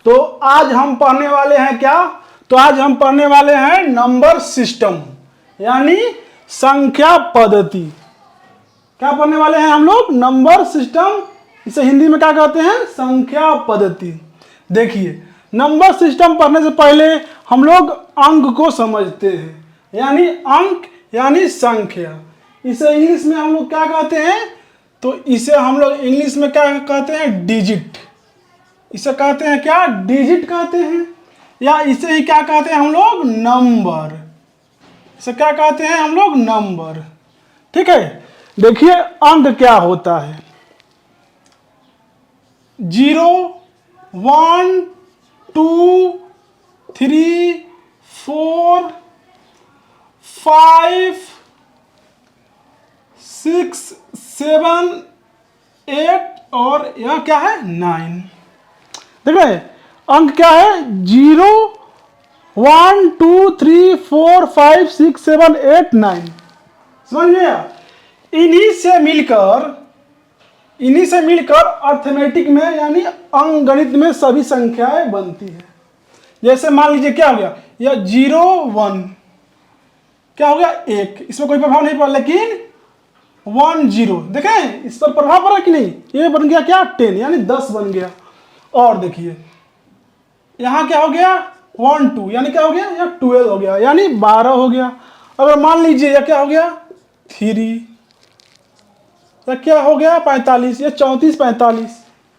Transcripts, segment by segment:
तो आज हम पढ़ने वाले हैं क्या? तो आज हम पढ़ने वाले हैं नंबर सिस्टम यानी संख्या पद्धति। क्या पढ़ने वाले हैं हम लोग? Number system. इसे हिंदी में क्या कहते हैं? संख्या पद्धति। देखिए, नंबर सिस्टम पढ़ने से पहले हम लोग अंक को समझते हैं, यानी अंक यानी संख्या। इसे इंग्लिश में हम लोग क्या कहते हैं? तो इसे हम लोग इंग्लिश में क्या कहते हैं? डिजिट। इसे कहते हैं क्या? डिजिट कहते हैं, या इसे ही क्या कहते हैं हम लोग? नंबर। इसे क्या कहते हैं हम लोग? नंबर। ठीक है, देखिए अंक क्या होता है। 0 1 2 3 4 5 6 7 8 और यह क्या है? 9। देख रहे हैं अंक क्या है? 0 1 2 3 4 5 6 7 8 9। समझ गया? इन्हीं से मिलकर अर्थमेटिक में यानी अंकगणित में सभी संख्याएं बनती है। जैसे मान लीजिए क्या हो गया? यह 0 1 क्या हो गया? 1। इसमें कोई प्रभाव नहीं पड़ा, लेकिन 1 0 देखें इस पर प्रभाव पड़ा कि नहीं? ये बन गया क्या? 10 यानी 10 बन गया। और देखिए यहां क्या हो गया? 1 2 यानी क्या हो गया? यह 12 हो गया यानी 12 हो गया। अगर मान लीजिए यह क्या हो गया? 3, या क्या हो गया? 45, या 34 45,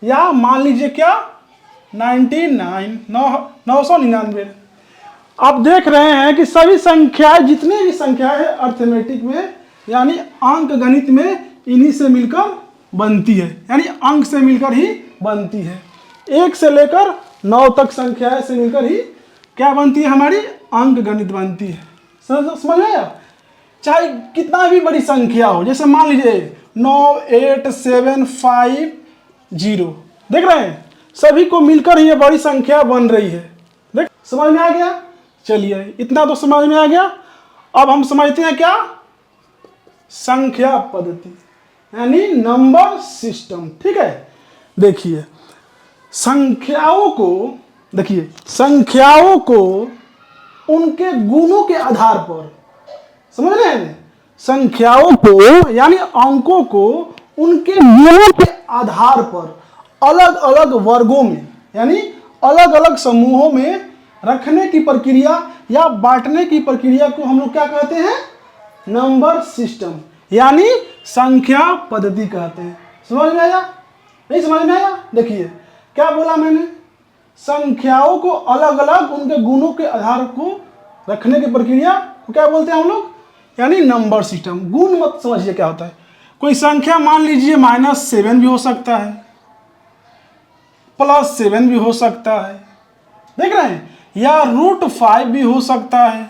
या मान लीजिए क्या? 999। आप देख रहे हैं कि सभी संख्याएं, जितने भी संख्याएं हैं अर्थमेटिक में यानी अंक गणित में, इन्हीं से मिलकर बनती है, यानी अंक से मिलकर ही बनती है। 1 से लेकर 9 तक संख्याएं से मिलकर ही क्या बनती है? हमारी अंक गणित बनती है। समझ आया? चाहे कितना भी बड़ी संख्या हो, जैसे मान लीजिए 9 8 7 5 0, देख रहे हैं सभी को मिलकर ही ये बड़ी संख्या बन रही है। देख, समझ में आ गया? चलिए, इतना तो समझ में आ गया। अब हम समझते हैं क्या? संख्या पद्धति यानी नंबर सिस्टम। ठीक है, देखिए संख्याओं को उनके गुणों के आधार पर, समझ रहे हैं? संख्याओं को यानी अंकों को उनके गुणों के आधार पर अलग अलग वर्गों में यानी अलग अलग समूहों में रखने की प्रक्रिया या बांटने की प्रक्रिया को हम लोग क्या कहते हैं? नंबर सिस्टम यानी संख्या पद्धति कहते हैं। समझ में आया? नहीं समझ में आया? देखिए क्या बोला मैंने? संख्याओं को अलग अलग उनके गुणों के आधार को रखने की प्रक्रिया को क्या बोलते हैं हम लोग? यानी नंबर सिस्टम। गुण मत समझिए क्या होता है। कोई संख्या मान लीजिए -7 भी हो सकता है, +7 भी हो सकता है, देख रहे हैं, या √5 भी हो सकता है।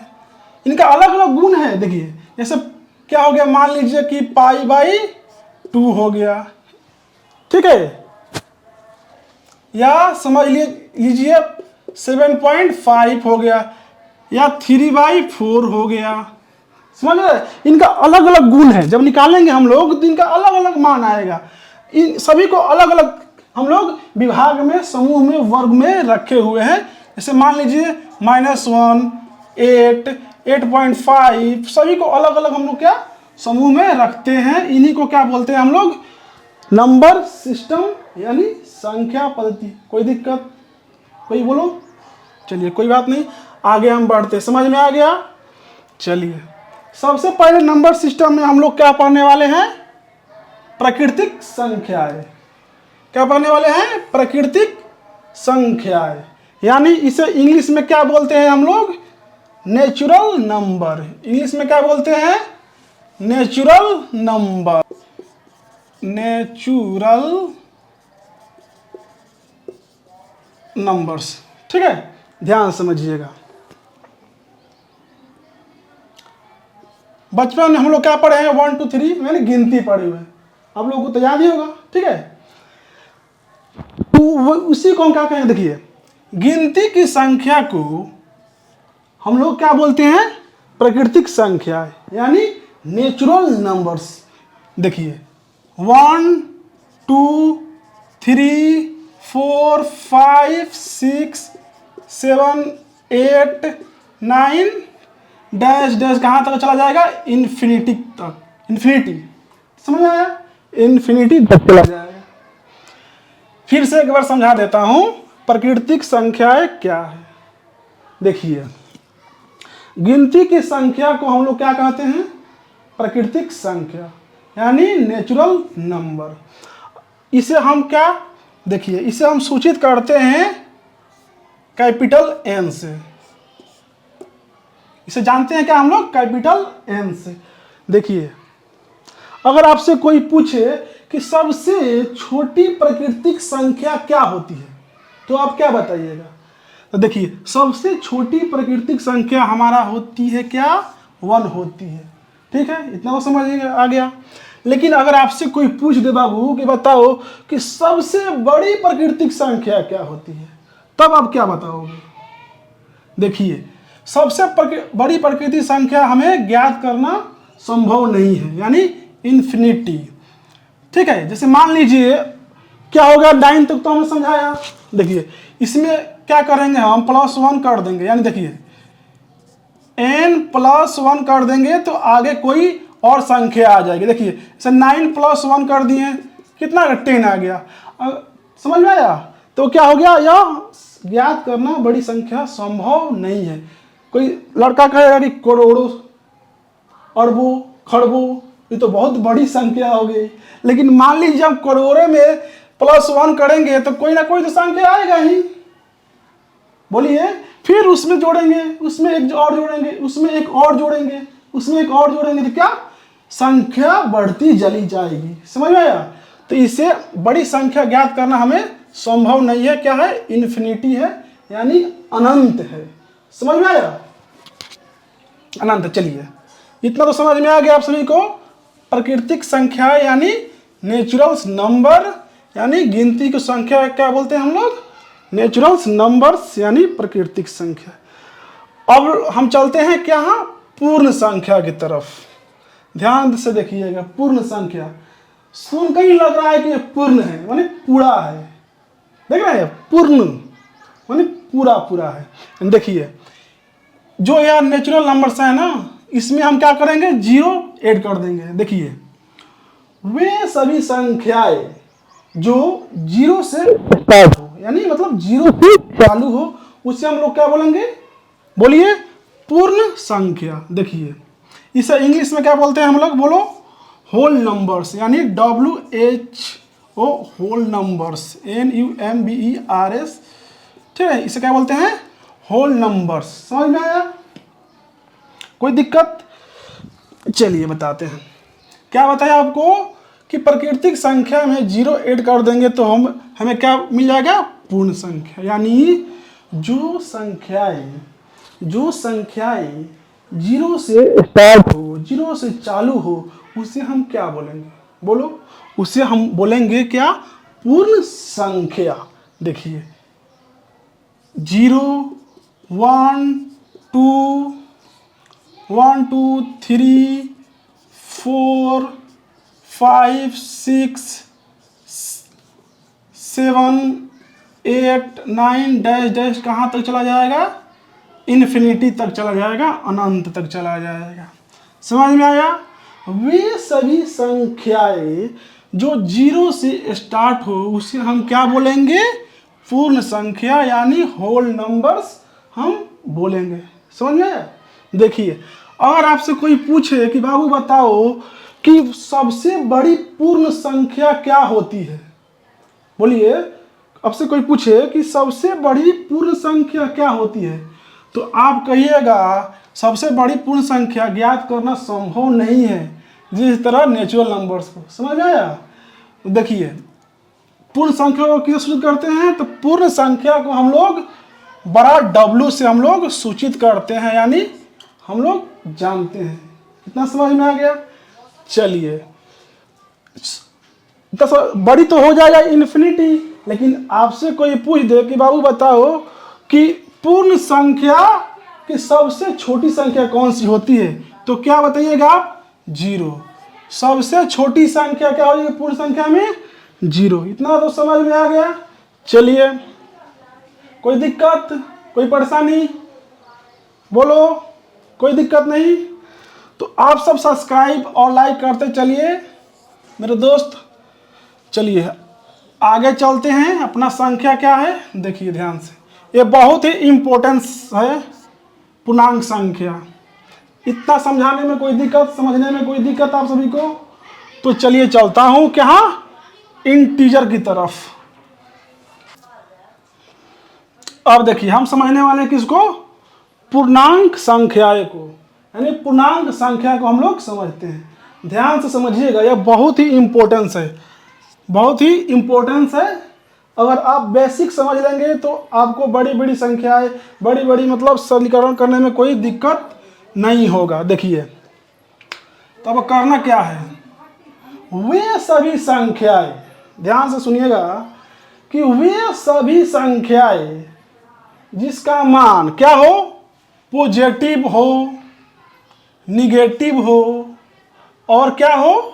इनका अलग अलग गुण है। देखिए जैसे क्या हो गया? मान लीजिए कि π/2 हो गया, ठीक है, या समझ लीजिए 7.5 हो गया, या 3/4 हो गया। समझ रहे? इनका अलग अलग गुण है। जब निकालेंगे हम लोग तो इनका अलग अलग मान आएगा। इन सभी को अलग अलग हम लोग विभाग में, समूह में, वर्ग में रखे हुए हैं। जैसे मान लीजिए -1 8 8.5 सभी को अलग अलग हम लोग क्या समूह में रखते हैं। इन्हीं को क्या बोलते हैं हम लोग? नंबर सिस्टम यानी संख्या पद्धति। कोई दिक्कत? कोई बोलो? चलिए कोई बात नहीं, आगे हम बढ़ते। समझ में आ गया? चलिए, सबसे पहले नंबर सिस्टम में हम लोग क्या पढ़ने वाले हैं? प्राकृतिक संख्याएं। क्या पढ़ने वाले हैं? प्राकृतिक संख्याएं, यानी इसे इंग्लिश में क्या बोलते हैं हम लोग? Natural number. इंग्लिश में क्या बोलते हैं? Natural number. Natural numbers. ठीक है, ध्यान समझिएगा। बचपन में हम लोग क्या पढ़े हैं? 1 2 3 यानी गिनती पढ़े हुए हैं। आप लोगों को तो याद ही होगा। ठीक है, तो उसी को हम क्या कहेंगे? देखिए, गिनती की संख्या को हम लोग क्या बोलते हैं? प्राकृतिक संख्या यानी नेचुरल नंबर्स। देखिए 1 2 3 4 5 6 7 8 9 डैश डैश कहाँ तक चला जाएगा? इन्फिनिटी तक। इन्फिनिटी, समझ में आया? इन्फिनिटी तक चला जाएगा। फिर से एक बार समझा देता हूं प्राकृतिक संख्याएं क्या है। देखिए, गिनती की संख्या को हम लोग क्या कहते हैं? प्राकृतिक संख्या, यानी नेचुरल नंबर। इसे हम क्या, देखिए, इसे हम सूचित करते हैं कैपिटल एन से। इसे जानते हैं क्या हम लोग? कैपिटल एन से। देखिए, अगर आपसे कोई पूछे कि सबसे छोटी प्राकृतिक संख्या क्या होती है, तो आप क्या बताइएगा? तो देखिए, सबसे छोटी प्राकृतिक संख्या हमारा होती है क्या? 1 होती है। ठीक है, इतना तो समझ आ गया। लेकिन अगर आपसे कोई पूछ दे बाबू कि बताओ कि सबसे बड़ी प्राकृतिक संख्या क्या होती है, तब आप क्या बताओगे? देखिए, सबसे बड़ी प्राकृतिक संख्या हमें ज्ञात करना संभव नहीं है, यानी इन्फिनिटी। ठीक है, जैसे मान लीजिए क्या होगा, 9 तक तो हमने समझाया। देखिए, इसमें क्या करेंगे हम? +1 कर देंगे, यानी देखिए n +1 कर देंगे तो आगे कोई और संख्या आ जाएगी। देखिए, जैसे 9 +1 कर दिए, कितना? 10 आ गया। समझ में आया? तो क्या हो गया? यह ज्ञात करना बड़ी संख्या संभव नहीं है। कोई लड़का कहेगा कि करोड़ों, अरबों, खरबों, ये तो बहुत बड़ी संख्या हो गई। लेकिन मान लीजिए हम करोड़ों में +1 करेंगे तो कोई ना कोई तो संख्या आएगा ही। बोलिए, फिर उसमें जोड़ेंगे, उसमें एक और जोड़ेंगे, उसमें एक और जोड़ेंगे, उसमें एक और जोड़ेंगे, तो क्या संख्या बढ़ती चली जाएगी। समझ में आया? तो इसे बड़ी संख्या ज्ञात करना हमें संभव नहीं है। क्या है? इन्फिनिटी है, यानी अनंत है। समझ में आया? अनंत। चलिए, इतना तो समझ में आ गया आप सभी को। प्राकृतिक संख्या यानी नेचुरल नंबर, यानी गिनती की संख्या क्या बोलते हैं हम लोग? नेचुरल नंबर्स, यानी प्राकृतिक संख्या। अब हम चलते हैं क्या? पूर्ण संख्या की तरफ। ध्यान से देखिएगा, पूर्ण संख्या सुनकर ही लग रहा है कि ये पूर्ण है, माने पूरा है। देख रहे हैं? पूर्ण माने पूरा पूरा है। देखिए, जो यार नेचुरल नंबर्स है ना, इसमें हम क्या करेंगे? 0 ऐड कर देंगे। देखिए, वे सभी संख्याएं जो 0 से स्टार्ट हो, यानी मतलब 0 से चालू हो, उससे हम लोग क्या बोलेंगे? बोलिए, पूर्ण संख्या। देखिए, इसे इंग्लिश में क्या बोलते हैं हम लोग? बोलो, होल नंबर्स, यानी WHO, होल नंबर्स, NUMBERS। ठीक है, इसे क्या बोलते हैं? Whole numbers. समझ में आया? कोई दिक्कत? चलिए बताते हैं। क्या बताया आपको कि प्राकृतिक संख्या में 0 ऐड कर देंगे तो हमें क्या मिल जाएगा? पूर्ण संख्या। यानी जो संख्याएं 0 से स्टार्ट हो, 0 से चालू हो, उसे हम क्या बोलेंगे? बोलो, उसे हम बोलेंगे क्या? पूर्ण संख्या। देखिए, 0 1 2 1 2 3 4 5 6 7 8 9 डैश डैश कहाँ तक चला जाएगा? इन्फिनिटी तक चला जाएगा, अनंत तक चला जाएगा। समझ में आया? वे सभी संख्याएं जो 0 से स्टार्ट हो, उसे हम क्या बोलेंगे? पूर्ण संख्या, यानी होल नंबर्स हम बोलेंगे। समझ में आया? देखिए, अगर आपसे कोई पूछे कि बाबू बताओ कि सबसे बड़ी पूर्ण संख्या क्या होती है, बोलिए, आपसे कोई पूछे कि सबसे बड़ी पूर्ण संख्या क्या होती है, तो आप कहिएगा सबसे बड़ी पूर्ण संख्या ज्ञात करना संभव नहीं है, जिस तरह नेचुरल नंबर्स को। समझ में आया? देखिए, पूर्ण संख्या को किस सूचित करते हैं? तो पूर्ण संख्या को हम लोग बड़ा W से हम लोग सूचित करते हैं, यानी हम लोग जानते हैं। इतना समझ में आ गया? चलिए, बड़ी तो हो जाएगा इन्फिनिटी, लेकिन आपसे कोई पूछ दे कि बाबू बताओ कि पूर्ण संख्या की सबसे छोटी संख्या कौन सी होती है, तो क्या बताइएगा आप? 0। सबसे छोटी संख्या क्या होगी पूर्ण संख्या में? 0। इतना तो समझ में आ गया। चलिए, कोई दिक्कत, कोई परेशानी, बोलो, कोई दिक्कत नहीं? तो आप सब सब्सक्राइब और लाइक करते चलिए मेरे दोस्त। चलिए आगे चलते हैं। अपना संख्या क्या है देखिए ध्यान से, ये बहुत ही इम्पोर्टेंस है, पूर्णांक संख्या। इतना समझाने में कोई दिक्कत, समझने में कोई दिक्कत आप सभी को? तो चलिए चलता हूं क्या, इंटीजर की तरफ। अब देखिए हम समझने वाले किसको, पूर्णांक संख्याएं को, यानी पूर्णांक संख्या को हम लोग समझते हैं। ध्यान से समझिएगा, यह बहुत ही इम्पोर्टेंस है, बहुत ही इम्पोर्टेंस है। अगर आप बेसिक समझ लेंगे तो आपको बड़ी बड़ी संख्याएं, बड़ी बड़ी मतलब सरलीकरण करने में कोई दिक्कत नहीं होगा। देखिए तो अब करना क्या है, वे सभी संख्याएं, ध्यान से सुनिएगा, कि वे सभी संख्याएं जिसका मान क्या हो, पॉजिटिव हो, निगेटिव हो और क्या हो,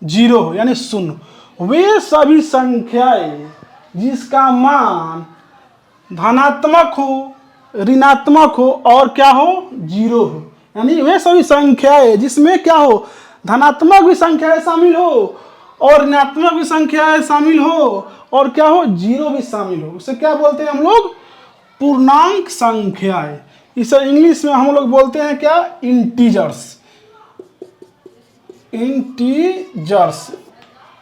जीरो हो, यानी शून्य। वे सभी संख्याएं जिसका मान धनात्मक हो, ऋणात्मक हो और क्या हो, जीरो हो, यानी वे सभी संख्याएं जिसमें क्या हो, धनात्मक भी संख्याएं शामिल हो और ऋणात्मक भी संख्याएं शामिल हो और क्या हो, जीरो भी शामिल हो, उसे क्या बोलते हैं हम लोग, पूर्णांक संख्याएं। इसे इंग्लिश में हम लोग बोलते हैं क्या, इंटीजर्स। इंटीजर्स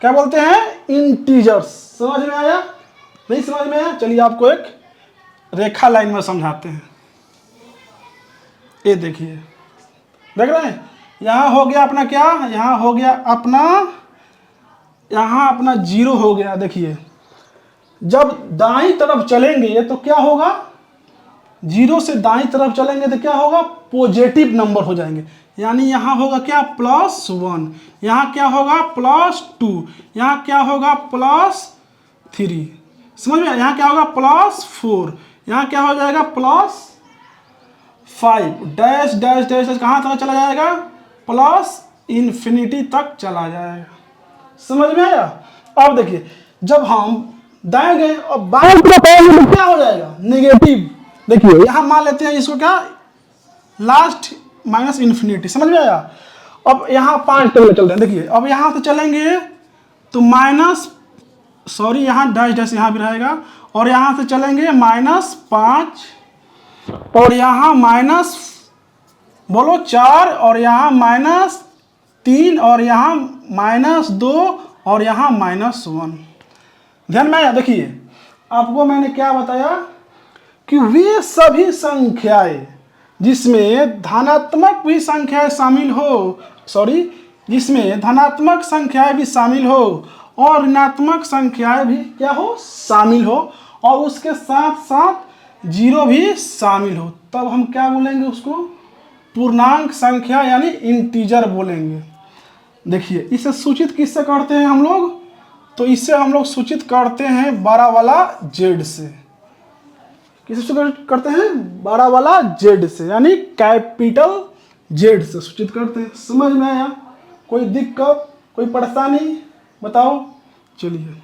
क्या बोलते हैं, इंटीजर्स। समझ में आया, नहीं समझ में आया? चलिए आपको एक रेखा लाइन में समझाते हैं। ये देखिए, देख रहे हैं, यहां हो गया अपना क्या, यहां हो गया अपना, यहां अपना जीरो हो गया। देखिए जब दाईं तरफ चलेंगे तो क्या होगा, जीरो से दाईं तरफ चलेंगे तो क्या होगा, पॉजिटिव नंबर हो जाएंगे। यानी यहाँ होगा क्या, +1, यहाँ क्या होगा, +2, यहाँ क्या होगा, +3, समझ में? यहाँ क्या होगा, +4, यहाँ क्या हो जाएगा, +5, डैश डैश डैश डैश कहाँ तक चला जाएगा, +∞ तक चला जाएगा। समझ में आया? अब देखिए जब हम दाएं गए और बाएं तरफ आएंगे तो क्या हो जाएगा, नेगेटिव। देखिए यहाँ मान लेते हैं इसको क्या, लास्ट -∞। समझ में आया? अब यहाँ 5 टेबल चल रहे हैं। देखिए अब यहाँ से चलेंगे तो यहाँ डैश डैश यहाँ भी रहेगा और यहाँ से चलेंगे -5 और यहाँ बोलो 4 और यहाँ -3 और यहाँ -2 और यहाँ -1। ध्यान में आया? देखिए आपको मैंने क्या बताया कि वे सभी संख्याएं जिसमें धनात्मक भी संख्याएं शामिल हो, जिसमें धनात्मक संख्याएं भी शामिल हो और ऋणात्मक संख्याएं भी क्या हो, शामिल हो और उसके साथ साथ जीरो भी शामिल हो, तब हम क्या बोलेंगे उसको, पूर्णांक संख्या यानी इंटीजर बोलेंगे। देखिए इसे सूचित किससे करते हैं हम लोग, तो इसे हम लोग सूचित करते हैं बड़ा वाला जेड से। किसे सूचित करते हैं, बड़ा वाला जेड से, यानी कैपिटल जेड से सूचित करते हैं। समझ में आया? कोई दिक्कत, कोई परेशानी बताओ? चलिए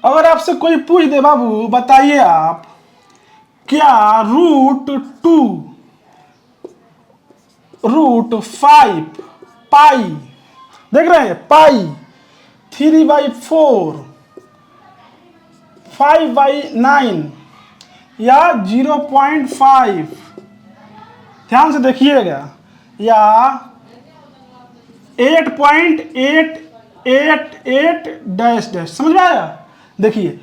अगर आपसे कोई पूछ दे, बाबू बताइए आप क्या √2 √5 पाई, देख रहे हैं, पाई 3/4 5/9 या 0.5, ध्यान से देखिएगा, या 8.888 डैश डैश। समझ में आया? देखिए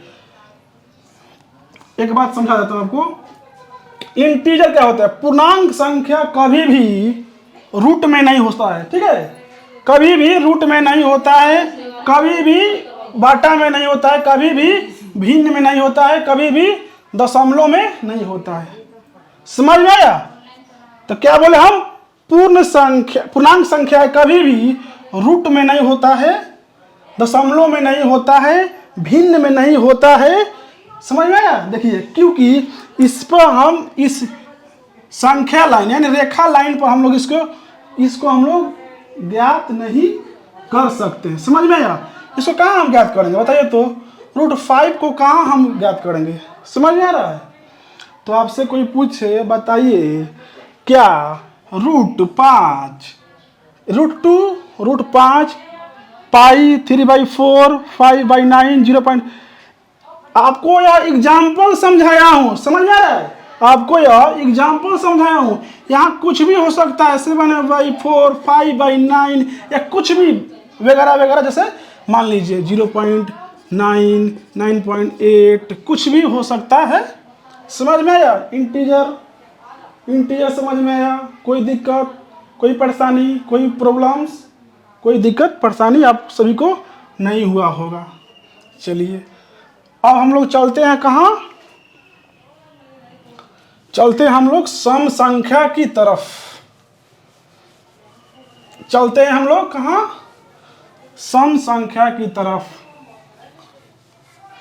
एक बात समझा देता हूं आपको, इंटीजर क्या होता है, पूर्णांक संख्या कभी भी रूट में नहीं होता है, ठीक है, कभी भी रूट में नहीं होता है, कभी भी बाटा में नहीं होता है, कभी भी भिन्न में नहीं होता है, कभी भी दशमलव में नहीं होता है। समझ में आया? तो क्या बोले हम, पूर्णांक संख्या कभी भी रूट में नहीं होता है, दशमलव में नहीं होता है, भिन्न में नहीं होता है। समझ में आया? देखिए क्योंकि इस पर हम इस संख्या लाइन यानी रेखा लाइन पर हम लोग इसको हम लोग ज्ञात नहीं कर सकते। समझ में आया? इसको कहाँ हम ज्ञात करेंगे बताइए तो, √5 को कहाँ हम ज्ञात करेंगे, समझ में आ रहा है। तो आपसे कोई पूछे बताइए क्या √5, √2, √5, पाई 3/4, 5/9, 0. आपको यह एग्जाम्पल समझाया हूँ, समझ में आ रहा है, आपको यह एग्जाम्पल समझाया हूँ। यहाँ कुछ भी हो सकता है, 7/4, 5/9 या कुछ भी वगैरह वगैरह, जैसे मान लीजिए 0.9, 9.8, कुछ भी हो सकता है। समझ में आया, इंटीजर समझ में आया। कोई दिक्कत, कोई परेशानी, कोई प्रॉब्लम्स, कोई दिक्कत परेशानी आप सभी को नहीं हुआ होगा। चलिए अब हम लोग चलते हैं कहाँ, चलते हैं हम लोग सम संख्या की तरफ। चलते हैं हम लोग कहाँ, सम संख्या की तरफ।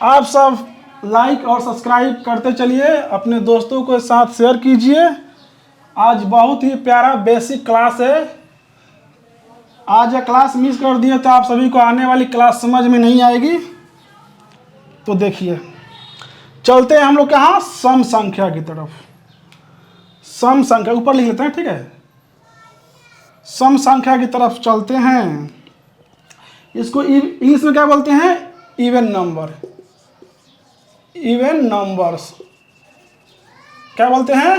आप सब लाइक और सब्सक्राइब करते चलिए, अपने दोस्तों के साथ शेयर कीजिए। आज बहुत ही प्यारा बेसिक क्लास है। आज यह क्लास मिस कर दिए तो आप सभी को आने वाली क्लास समझ में नहीं आएगी। तो देखिए चलते हैं हम लोग कहाँ, सम संख्या की तरफ। सम संख्या ऊपर लिख लेते हैं, ठीक है। सम संख्या की तरफ चलते हैं। इसको इंग्लिश में क्या बोलते हैं, इवन नंबर। इवन नंबर्स क्या बोलते हैं,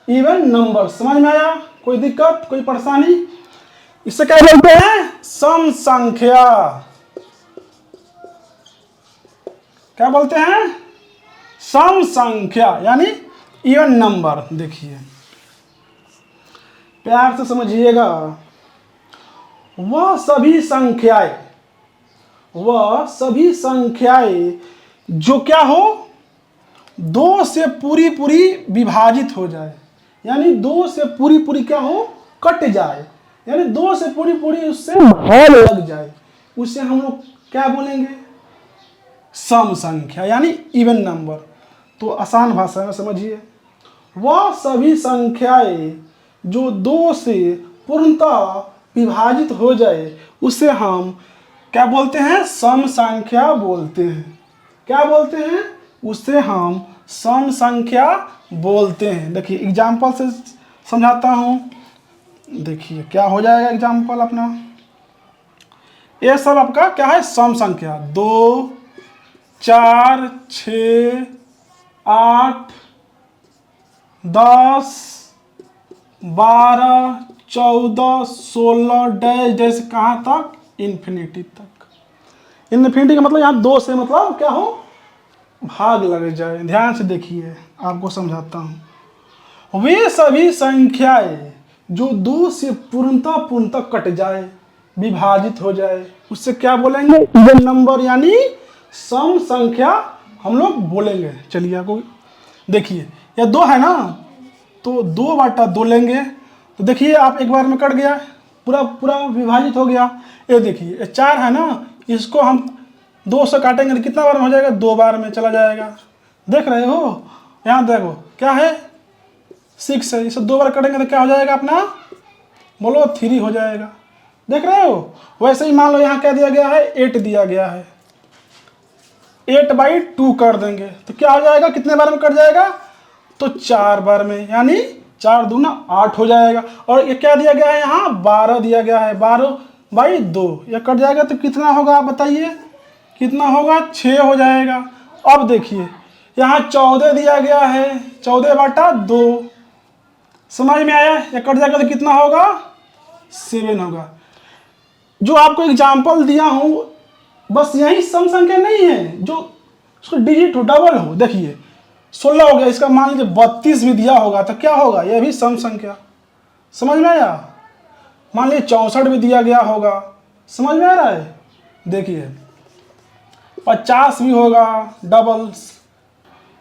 इवन नंबर। समझ में आया, कोई दिक्कत, कोई परेशानी। इसे क्या बोलते हैं, सम संख्या। क्या बोलते हैं, सम संख्या यानी इवन नंबर। देखिए प्यार से समझिएगा, वह सभी संख्याएं जो क्या हो, 2 से पूरी पूरी विभाजित हो जाए, यानी 2 से पूरी पूरी क्या हो, कट जाए, यानी 2 से पूरी पूरी उससे भाग लग जाए, उसे हम लोग क्या बोलेंगे, सम संख्या यानी इवन नंबर। तो आसान भाषा में समझिए, वह सभी संख्याएं जो 2 से पूर्णतः विभाजित हो जाए उसे हम क्या बोलते हैं, सम संख्या बोलते हैं। क्या बोलते हैं, उसे हम सम संख्या बोलते हैं। देखिए एग्जाम्पल से समझाता हूँ। देखिए क्या हो जाएगा एग्जाम्पल अपना, ये सब आपका क्या है, सम संख्या। 2, 4, 6, 8, 10, 12, 14, 16 डैश डैश कहाँ तक, इन्फिनिटी तक। इन्फिनिटी का मतलब यहाँ 2 से मतलब क्या हो, भाग लग जाए। ध्यान से देखिए, आपको समझाता हूँ। वे सभी संख्याएं जो 2 से पूर्णतः कट जाए, विभाजित हो जाए, उससे क्या बोलेंगे, इवन नंबर यानी सम संख्या हम लोग बोलेंगे। चलिए आपको देखिए, यह 2 है ना, तो 2/2 लेंगे। तो देखिए आप एक बार में कट गया, पूरा पूरा विभाजित हो गया। ये देखिए ये 4 है ना, इसको हम 2 से काटेंगे तो कितना बार में हो जाएगा, 2 बार में चला जाएगा। देख रहे हो, यहाँ देखो क्या है, 6 है, इसे 2 बार कटेंगे तो क्या हो जाएगा अपना, बोलो 3 हो जाएगा। देख रहे हो, वैसे ही मान लो यहाँ क्या दिया गया है, 8 दिया गया है, 8/2 कर देंगे तो क्या हो जाएगा, कितने बार में कट जाएगा, तो 4 बार में, यानी 4 दूना 8 हो जाएगा। और ये क्या दिया गया है, यहाँ 12 दिया गया है, 12/2 यह कट जाएगा तो कितना होगा आप बताइए, कितना होगा, 6 हो जाएगा। अब देखिए यहाँ 14 दिया गया है, 14/2 समझ में आया, यह कट जाएगा तो कितना होगा, 7 होगा। जो आपको एग्जाम्पल दिया हूँ बस यही सम संख्या नहीं है, जो उसको डिजिट हो, डबल हो। देखिए 16 हो गया, इसका मान लीजिए 32 भी दिया होगा तो क्या होगा, यह भी सम संख्या। समझ में आया, मान लीजिए 64 भी दिया गया होगा, समझ में आ रहा है। देखिए 50 भी होगा, डबल।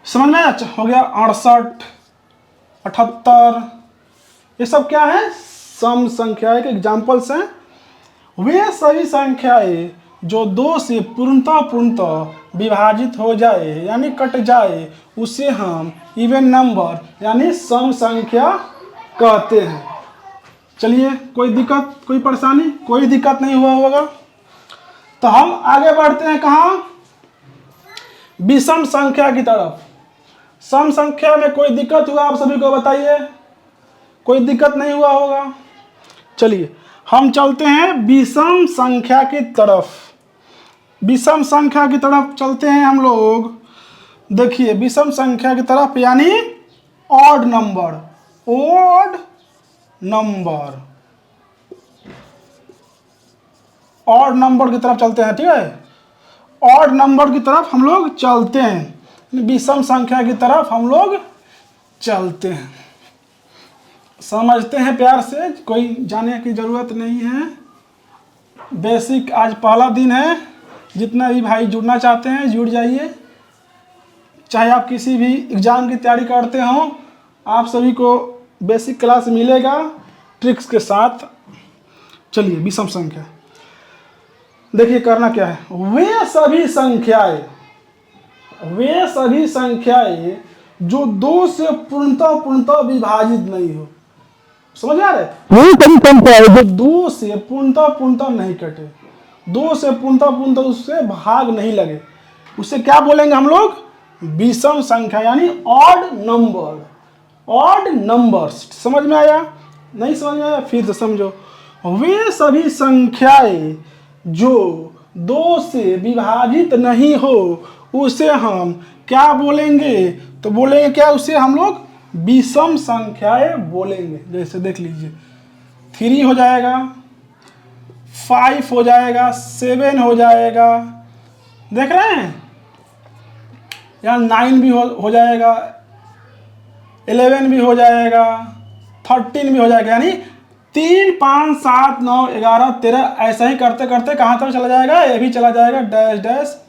समझ में आया, हो गया 68, 78, ये सब क्या है, सम संख्या के एग्जाम्पल्स हैं। वे सभी संख्याएं जो 2 से पूर्णतः विभाजित हो जाए यानी कट जाए उसे हम इवन नंबर यानी सम संख्या कहते हैं। चलिए कोई दिक्कत, कोई परेशानी, कोई दिक्कत नहीं हुआ होगा। तो हम आगे बढ़ते हैं कहाँ, विषम संख्या की तरफ। सम संख्या में कोई दिक्कत हुआ आप सभी को बताइए? कोई दिक्कत नहीं हुआ होगा। चलिए हम चलते हैं विषम संख्या की तरफ। विषम संख्या की तरफ चलते हैं हम लोग। देखिए विषम संख्या की तरफ यानी odd number, odd number, odd number की तरफ चलते हैं। ठीक है, ऑड नंबर की तरफ हम लोग चलते हैं, विषम संख्या की तरफ हम लोग चलते हैं। समझते हैं प्यार से, कोई जाने की ज़रूरत नहीं है। बेसिक आज पहला दिन है, जितना भी भाई जुड़ना चाहते हैं जुड़ जाइए। चाहे आप किसी भी एग्ज़ाम की तैयारी करते हो, आप सभी को बेसिक क्लास मिलेगा ट्रिक्स के साथ। चलिए विषम संख्या देखिए करना क्या है। वे सभी संख्याएं जो 2 से पूर्णतः विभाजित नहीं हो। समझ आ रहा है? वही सभी संख्याएं जो 2 से पूर्णतः नहीं कटे, 2 से पूर्णतः उससे भाग नहीं लगे, उसे क्या बोलेंगे हम लोग? विषम संख्या यानी ऑड नंबर, ऑड नंबर्स। समझ में आया? नहीं समझ में आया? फिर से समझो। वे सभी संख्याएं जो 2 से विभाजित नहीं हो उसे हम क्या बोलेंगे? तो बोलेंगे क्या? उसे हम लोग विषम संख्याएं बोलेंगे। जैसे देख लीजिए 3 हो जाएगा, 5 हो जाएगा, 7 हो जाएगा, देख रहे हैं? यहाँ 9 भी हो जाएगा, 11 भी हो जाएगा, 13 भी हो जाएगा। यानी 3, 5, 7, 9, 11, 13 ऐसा ही करते करते कहाँ तक चला जाएगा? ये भी चला जाएगा dash dash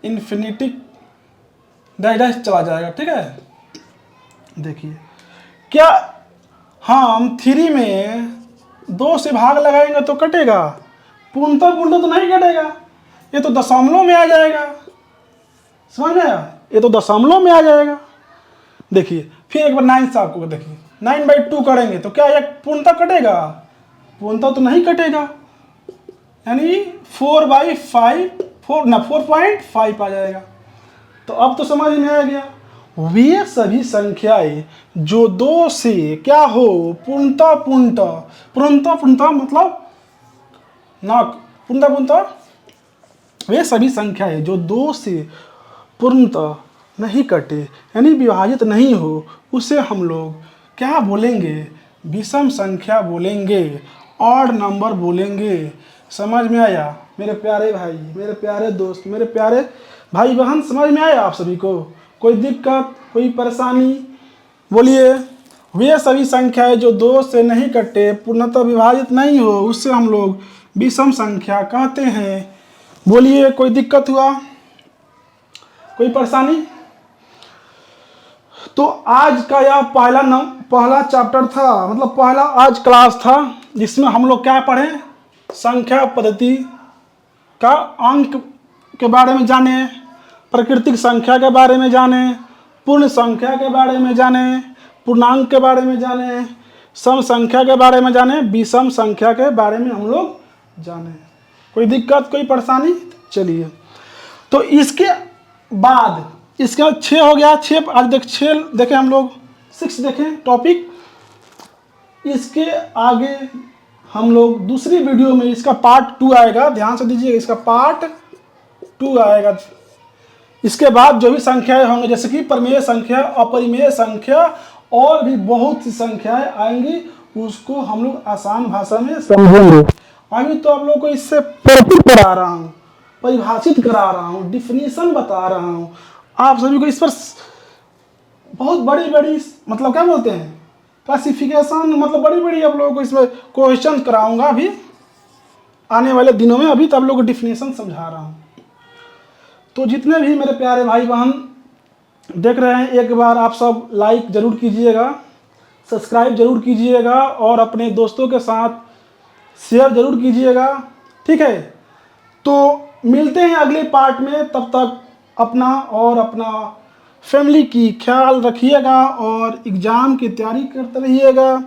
infinity dash dash चला जाएगा। ठीक है, देखिए क्या हम 3 में 2 से भाग लगाएंगे तो कटेगा? पूर्णतः तो नहीं कटेगा, ये तो दशमलव में आ जाएगा। समझ में आया? ये तो दशमलव में आ जाएगा। देखिए फिर एक बार 9 से आपको देखिए 9/2 करेंगे तो क्या ये पूर्णतः कटेगा? पूर्णतः तो नहीं कटेगा, यानी 4/5 4.5 आ जाएगा। तो अब तो समझ में आ गया। वे सभी संख्याएं जो 2 से क्या हो? पूर्णतः मतलब ना पूर्णतः वे सभी संख्याएं जो 2 से पूर्णतः नहीं कटे यानी विभाजित नहीं हो उसे हम लोग क्या बोलेंगे? विषम संख्या बोलेंगे, ऑड नंबर बोलेंगे। समझ में आया मेरे प्यारे भाई, मेरे प्यारे दोस्त, मेरे प्यारे भाई बहन? समझ में आया आप सभी को? कोई दिक्कत, कोई परेशानी? बोलिए। वे सभी संख्याएं जो 2 से नहीं कटे, पूर्णतः विभाजित नहीं हो उससे हम लोग विषम संख्या कहते हैं। बोलिए, कोई दिक्कत हुआ, कोई परेशानी? तो आज का यह पहला चैप्टर था, मतलब पहला आज क्लास था, जिसमें हम लोग क्या पढ़े? संख्या पद्धति का अंक के बारे में जाने, प्राकृतिक संख्या के बारे में जाने, पूर्ण संख्या के बारे में जाने, पूर्णांक के बारे में जाने, सम संख्या के बारे में जाने, विषम संख्या के बारे में हम लोग जाने। कोई दिक्कत, कोई परेशानी? चलिए, तो इसके बाद इसके बाद 6 हो गया। 6 आज 6 देखें हम लोग, 6 देखें टॉपिक। इसके आगे हम लोग दूसरी वीडियो में इसका पार्ट 2 आएगा, ध्यान से दीजिए, इसका पार्ट 2 आएगा। इसके बाद जो भी संख्याएं होंगे, जैसे कि परिमेय संख्या, अपरिमेय संख्या और भी बहुत सी संख्याएं आएंगी, उसको हम लोग आसान भाषा में समझेंगे। अभी तो आप लोग को इससे परिचित करा रहा हूँ, परिभाषित करा रहा हूँ, डिफिनीशन बता रहा हूँ। आप सभी को इस पर बहुत बड़ी बड़ी मतलब क्या बोलते हैं, क्लासिफिकेशन, मतलब बड़ी बड़ी आप लोगों को इसमें क्वेश्चन कराऊंगा अभी आने वाले दिनों में। अभी तो आप लोगों को डिफिनीशन समझा रहा हूँ। तो जितने भी मेरे प्यारे भाई बहन देख रहे हैं, एक बार आप सब लाइक ज़रूर कीजिएगा, सब्सक्राइब ज़रूर कीजिएगा और अपने दोस्तों के साथ शेयर ज़रूर कीजिएगा। ठीक है, तो मिलते हैं अगले पार्ट में। तब तक अपना और अपना फैमिली की ख्याल रखिएगा और एग्ज़ाम की तैयारी करते रहिएगा।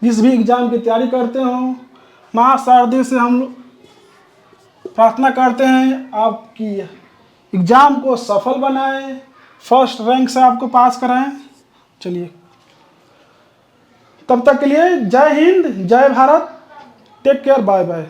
जिस भी एग्ज़ाम की तैयारी करते हो, माँ शारदे से हम प्रार्थना करते हैं आपकी एग्जाम को सफल बनाएं, फर्स्ट रैंक से आपको पास कराएं। चलिए, तब तक के लिए जय हिंद, जय Bharat, take care, bye bye.